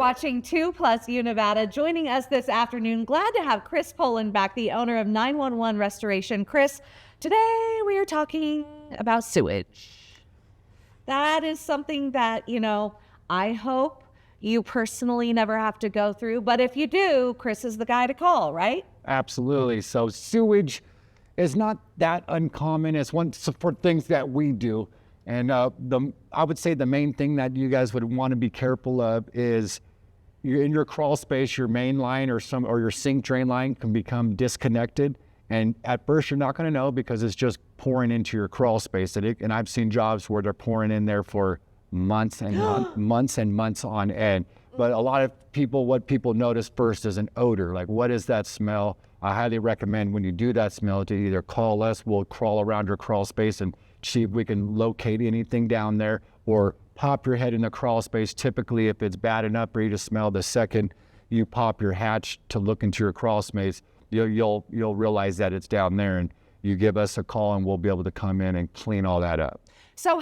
watching 2+ Nevada. Joining us this afternoon, glad to have Chris Poulin back, the owner of 911 Restoration. Chris, today we are talking about sewage. That is something that, I hope you personally never have to go through. But if you do, Chris is the guy to call, right? Absolutely. So sewage is not that uncommon. It's one for things that we do. And I would say the main thing that you guys would want to be careful of is in your crawl space, your main line or your sink drain line can become disconnected. And at first you're not going to know because it's just pouring into your crawl space. And I've seen jobs where they're pouring in there for months and months on end. But a lot of people, what people notice first is an odor. Like, what is that smell? I highly recommend when you do that smell to either call us, we'll crawl around your crawl space and see if we can locate anything down there, or pop your head in the crawl space. Typically, if it's bad enough for you to smell, the second you pop your hatch to look into your crawl space, you'll realize that it's down there, and you give us a call and we'll be able to come in and clean all that up. So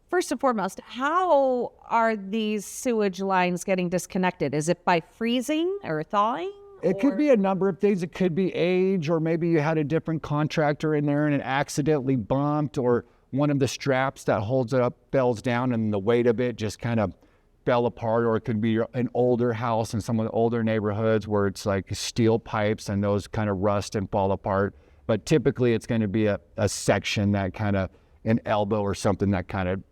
first and foremost, how are these sewage lines getting disconnected? Is it by freezing or thawing? It could be a number of things. It could be age, or maybe you had a different contractor in there and it accidentally bumped, or one of the straps that holds it up falls down and the weight of it just kind of fell apart. Or it could be an older house in some of the older neighborhoods where it's like steel pipes and those kind of rust and fall apart. But typically it's going to be a section that kind of, an elbow or something that kind of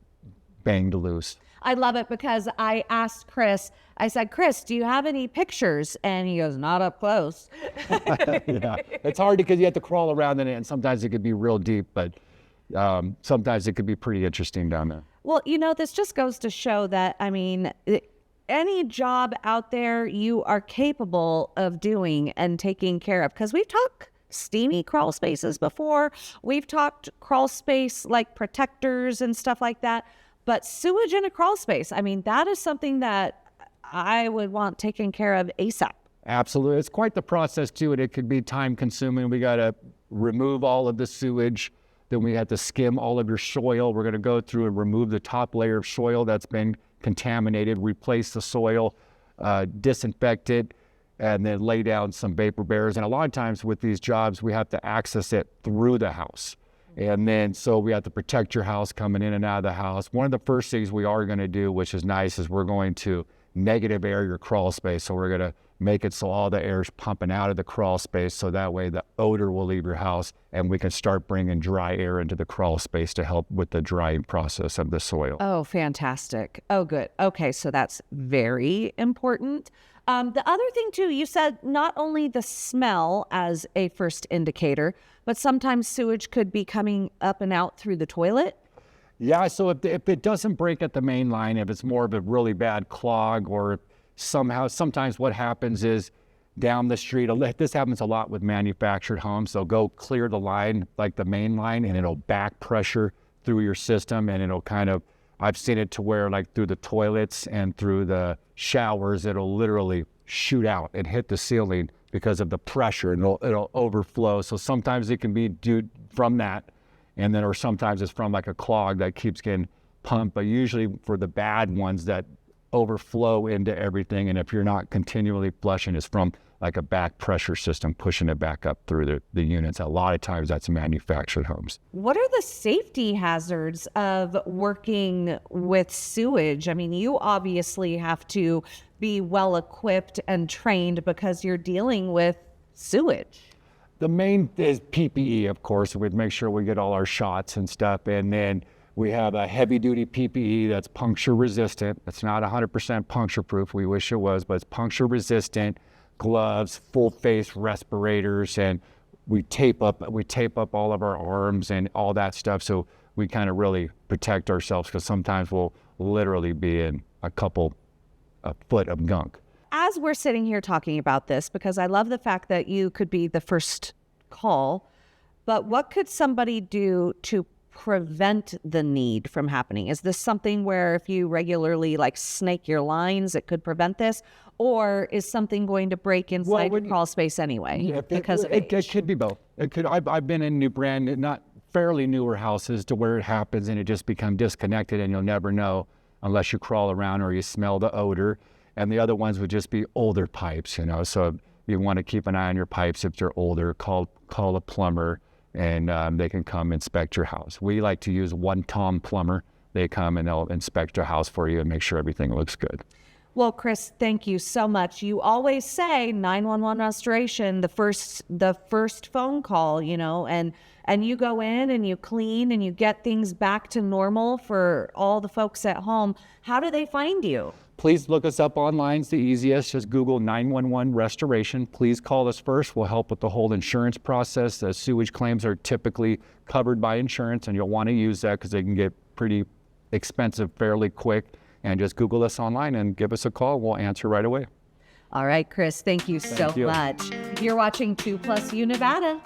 banged loose. I love it because I asked Chris, I said, Chris, do you have any pictures? And he goes, not up close. Yeah, it's hard because you have to crawl around in it, and sometimes it could be real deep, but sometimes it could be pretty interesting down there. Well, this just goes to show that, any job out there you are capable of doing and taking care of, because we've talked steamy crawl spaces before. We've talked crawl space like protectors and stuff like that. But sewage in a crawl space, that is something that I would want taken care of ASAP. Absolutely. It's quite the process too, and it could be time consuming. We got to remove all of the sewage. Then we have to skim all of your soil. We're going to go through and remove the top layer of soil that's been contaminated, replace the soil, disinfect it, and then lay down some vapor barriers. And a lot of times with these jobs, we have to access it through the house. And then, so we have to protect your house coming in and out of the house. One of the first things we are going to do, which is nice, is we're going to negative air your crawl space. So we're going to make it so all the air is pumping out of the crawl space, so that way the odor will leave your house, and we can start bringing dry air into the crawl space to help with the drying process of the soil. Oh, fantastic. Oh, good. Okay, so that's very important. The other thing too, you said not only the smell as a first indicator, but sometimes sewage could be coming up and out through the toilet. Yeah, so if it doesn't break at the main line, if it's more of a really bad clog, or sometimes what happens is down the street, this happens a lot with manufactured homes, they'll go clear the line, like the main line, and it'll back pressure through your system, and it'll kind of, I've seen it to where like through the toilets and through the showers, it'll literally shoot out and hit the ceiling because of the pressure, and it'll overflow. So sometimes it can be due from that, and then, or sometimes it's from like a clog that keeps getting pumped. But usually for the bad ones that overflow into everything, and if you're not continually flushing, it's from like a back pressure system pushing it back up through the units. A lot of times that's manufactured homes. What are the safety hazards of working with sewage? You obviously have to be well equipped and trained because you're dealing with sewage. The main is PPE, of course. We'd make sure we get all our shots and stuff. And then we have a heavy duty PPE that's puncture resistant. It's not 100% puncture proof. We wish it was, but it's puncture resistant. Gloves, full face respirators, and we tape up all of our arms and all that stuff, so we kind of really protect ourselves, because sometimes we'll literally be in a foot of gunk. As we're sitting here talking about this, because I love the fact that you could be the first call, but what could somebody do to prevent the need from happening? Is this something where if you regularly snake your lines, it could prevent this? Or is something going to break inside your crawl space anyway? Yeah, because it could be both. It could. I've been in not fairly newer houses to where it happens and it just becomes disconnected, and you'll never know unless you crawl around or you smell the odor. and the other ones would just be older pipes, you know. So you want to keep an eye on your pipes if they're older. Call a plumber, and they can come inspect your house. We like to use One Tom Plumber. They come and they'll inspect your house for you and make sure everything looks good. Well, Chris, thank you so much. You always say 911 restoration, the first phone call, you know, and you go in and you clean and you get things back to normal for all the folks at home. How do they find you? Please look us up online. It's the easiest. Just Google 911 restoration. Please call us first. We'll help with the whole insurance process. The sewage claims are typically covered by insurance, and you'll want to use that because they can get pretty expensive fairly quick. And just Google us online and give us a call. We'll answer right away. All right, Chris, thank you so much. You're watching 2 Plus U Nevada.